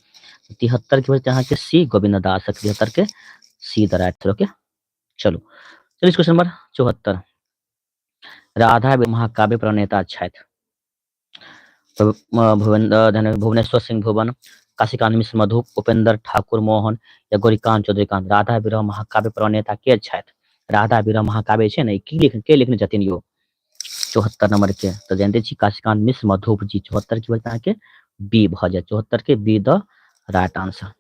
73 के वजह अहाँ के सी गोविंद दासक 73 के सी द राइट ओके चलो चलिए क्वेश्चन नंबर 74 राधा महाकाव्य प्रणेता छथि भुवनेश्वर सिंह भुवन काशिकांत मिश्र मधु उपेंद्र ठाकुर मोहन या गौरीकांत चौधरीकांत राधा विरह महाकाव्य प्रणेता के छथि राधा विरह महाकाव्य छै ने के लिखने छथिन यो 74 नंबर के तो जानते छी काशिकांत मिश्र मधुप जी 74 की वजह के बी भ जाए 74 के बी द राइट आंसर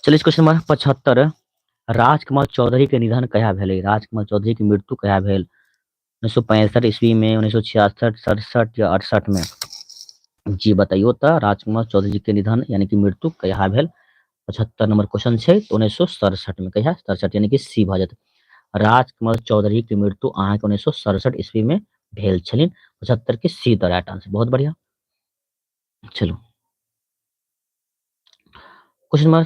चलिए क्वेश्चन नंबर 75 राजकमल चौधरी के निधन कहिया भेलै राजकमल चौधरी की मृत्यु कहिया भेल 1965 ईस्वी में 1966 67 या 68 में जी बताइयो तो राजकमल चौधरी के निधन यानी कि मृत्यु कहिया भेल 75 नंबर क्वेश्चन छै तो 1967 में कहिया 67 यानी कि सी भ जात राजकमल चौधरी की मृत्यु अहाँ के 1967 ईस्वी में भेल छलिन 75 के सी द राइट आंसर बहुत बढ़िया चलो क्वेश्चन नंबर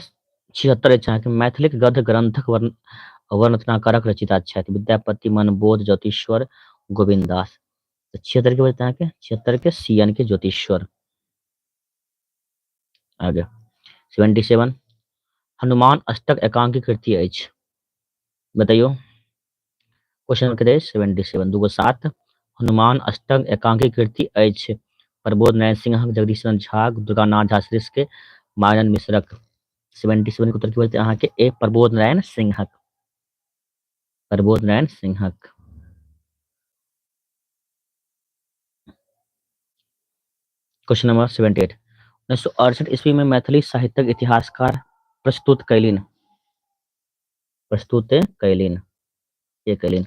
76 अछि कि मैथिली गद्य ग्रंथक वर्णनाकारक रचिता छथि विद्यापति मनबोध ज्योतिश्वर गोविंदास 76 के बता के 76 के सी यानी कि ज्योतिश्वर आगे 77 हनुमान अष्टक एकांकी कृति अछि बताइयो क्वेश्चन के 77 दूगो 7 हनुमान अष्टक एकांकी कृति अछि प्रबोध नारायण सिंह जगदीश चंद्र झा दुर्गानाथ झा श्रेष्ठ के मानन मिश्रक 77 के उत्तर की बोलते हैं अहाँ के ए प्रबोध नारायण सिंहक क्वेश्चन नंबर 78 1968 ईस्वी में मैथिली साहित्यक इतिहासकार प्रस्तुत कैलिन ये कैलिन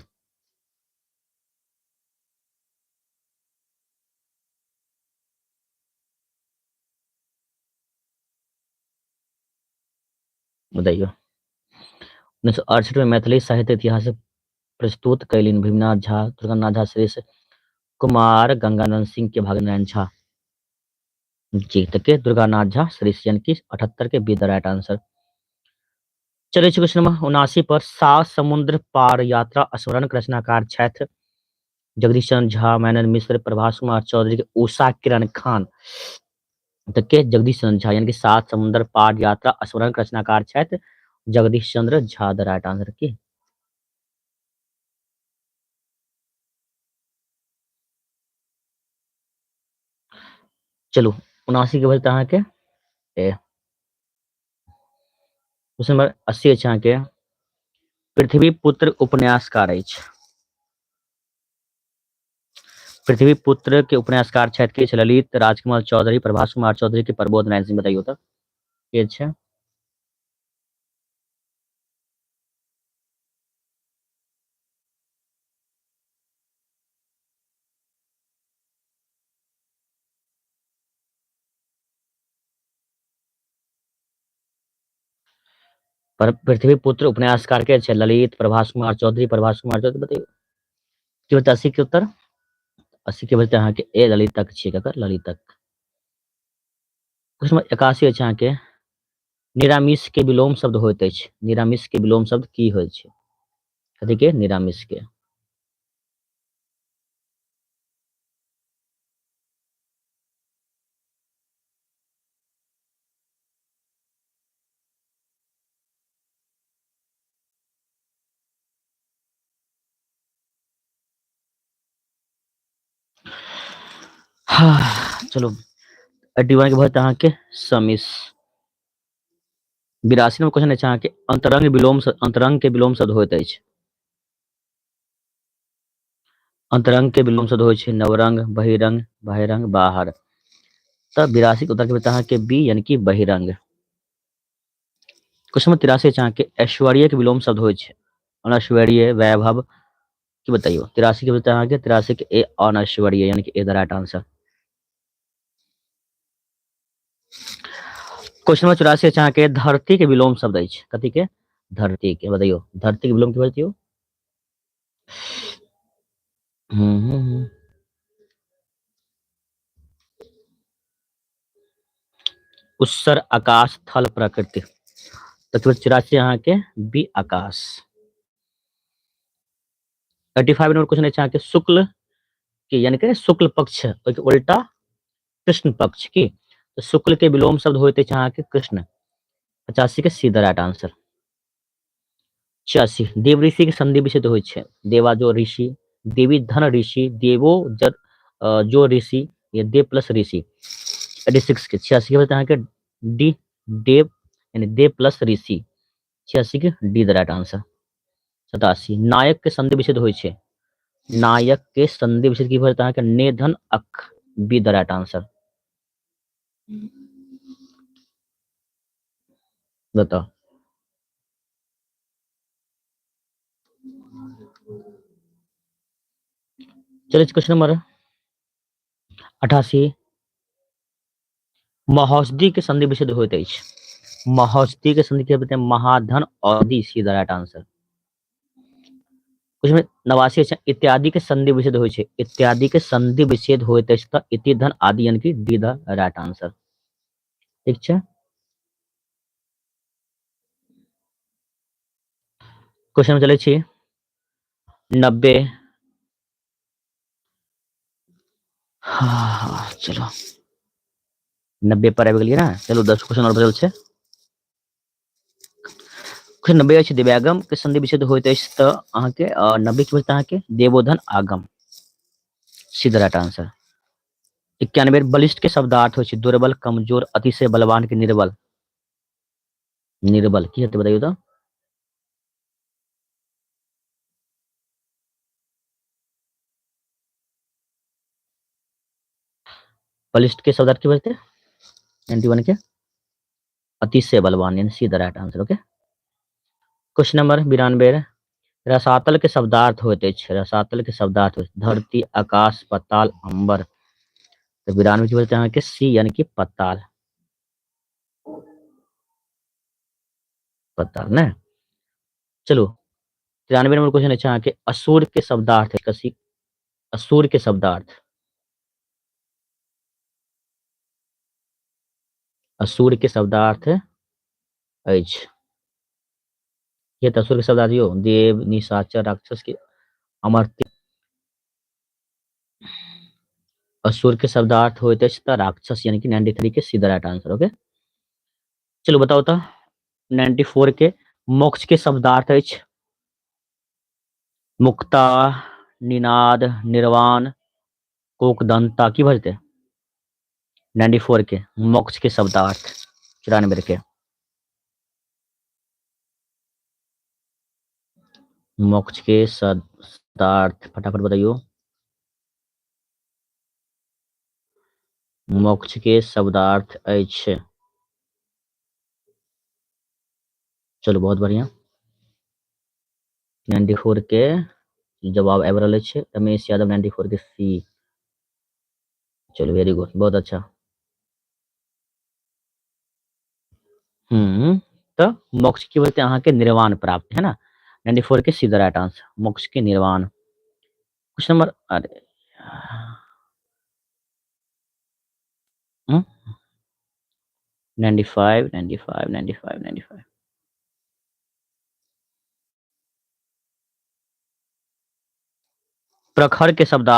बताइयो 1968 में मैथिली साहित्य इतिहास प्रस्तुत कैलिन भीमनाथ झा दुर्गानाथ झा श्रेष्ठ कुमार गंगानंद सिंह के भागनारायण झा जी तक के दुर्गानाथ झा श्रेष्ठ यानी कि 78 के बी द राइट आंसर चलिए क्वेश्चन नंबर 79 पर सात समुद्र पार यात्रा स्मरण रचनाकार छथि जगदीश चंद्र झा मैनन मिश्र प्रभास कुमार चौधरी के उषा किरण खान तक के जगदीश चंद्र झा यानी कि सात समुद्र पार यात्रा स्मरण रचनाकार छथि Jagdish Chandra Jha the right answer की चलू 79 के बजते अहाँके ए क्वेश्चन नंबर 80 अछि अहाँके पृथ्वी पुत्र उपन्यासकार अछि। पृथ्वी पुत्र के उपन्यासकार छथि के छै ललित राजकमल चौधरी, प्रभास कुमार चौधरी के प्रबोध नारायण सिंह, बताइयो तो के छै। पर पृथ्वी पुत्र उपन्यासकार के छै ललित प्रभास कुमार चौधरी, प्रभास कुमार चौधरी, बताइयो की बता 80 के उत्तर। 80 के बजते अहाँके ए ललितक छियै, ककर ललितक। क्वेश्चन नंबर 81 अछि अहाँके निरामिष के विलोम शब्द होइत अछि। निरामिष के विलोम शब्द की होइत छै, कथी के निरामिष के। हाँ, चलो 81 के बजते अहाँके समिस। 82 नंबर क्वेश्चन अछि अहाँके अंतरंग के विलोम शब्द होइत अछि। अंतरंग के विलोम शब्द होइ छै नवरंग, बहिरंग, बाह्यरंग, बाहर। तब 82 के उत्तर के बता के बी यानी कि बहिरंग। क्वेश्चन नंबर 83 अछि अहाँके ऐश्वर्य के विलोम शब्द होइ छै अनैश्वर्य, वैभव, की बताइयो 83 के बता अहाँके 83 के ए अनैश्वर्य यानी कि A the right answer. Question number 84 अछि अहाँके धरती के विलोम शब्द अछि, कथी के धरती के, बताइयो धरती के विलोम की बतियो। हम्म। उत्सर, आकाश, थल, प्रकृति। तो 84 अहाँके बी आकाश। 85 नंबर क्वेश्चन अछि अहाँके शुक्ल के यानी कि शुक्ल पक्ष ओहि के उल्टा कृष्ण पक्ष की, तो शुक्ल के विलोम शब्द होइत अछि अहाँके कृष्ण। 85 के सीधा राइट आंसर। 86 देव ऋषि के संधि विच्छेद होइ छै देवा जो ऋषि, देवी धन ऋषि, देवो जो ऋषि, या देव प्लस ऋषि। 86 के 86 के बताए कि डी देव यानी देव प्लस ऋषि। 86 के डी द राइट आंसर। 87 नायक के संधि विच्छेद होइ छै नायक के संधि विच्छेद की बताए कि नेधन अक, बी द राइट आंसर। बताओ। चलिए क्वेश्चन नंबर 88 महौषधि के संधि विच्छेद होइत अछि। महौषधि के संधि के बताए महाधन औषधि, सी द राइट आंसर। कुछ में 89 इत्यादि के संधि विच्छेद होइ छै इत्यादि के संधि विच्छेद होइत अछि तऽ इति धन आदि यानी कि डी द राइट आंसर। ठीक छै। क्वेश्चन में चले छी 90। हाँ, चलो 90 पर आबि गेलियै ना। चलो 10 क्वेश्चन और बचल छै। क्वेश्चन 90 अछि दिव्यागम के संधि विच्छेद होइत अछि तऽ अहाँके 90 के बचता अहाँके देवोधन आगम, सी द राइट आंसर। 91 बलिष्ठ के शब्दार्थ होइ छै दुर्बल, कमजोर, अतिशय बलवान के निर्बल। निर्बल की हेतै बताइयो तो। बलिष्ठ के शब्दार्थ की बचते 91 के अतिशय बलवान यानी see the right answer. Okay. Question number 92 रसातल के शब्दार्थ होइत अछि रसातल के शब्दार्थ होइत धरती, आकाश, पाताल, अंबर। तो 92 की बचते अहाँके सी यानी कि पाताल। पाताल ने। चलो 93 नंबर क्वेश्चन अच्छा अहाँके असुर के शब्दार्थ है कसी असुर के शब्दार्थ। असुर के शब्दार्थ अछि ये तो असुर के शब्दार्थ यो देव, निशाचर, राक्षस के, अमर्त्य। असुर के शब्दार्थ होते अछि राक्षस यानी कि 93 के सीधा राइट आंसर। ओके। चलो बताओ तो 94 के मोक्ष के शब्दार्थ अछि मुक्ता, निनाद, निर्वाण, कोकदंता की भजते 94 के मोक्ष के शब्दार्थ 94 के मोक्ष के शब्दार्थ फटाफट बताइयो। मोक्ष के शब्दार्थ अछि। चलो बहुत बढ़िया। 94 के जवाब आबि रहल अछि रमेश यादव 94 के सी। चलो वेरी गुड, बहुत अच्छा। तो मोक्ष की बोलते हैं अहाँ के निर्वाण प्राप्त है ना। 94 के सीधा राइट आंसर मोक्ष के निर्वाण। क्वेश्चन नंबर अरे 95 95 95 95 प्रखर के शब्दार्थ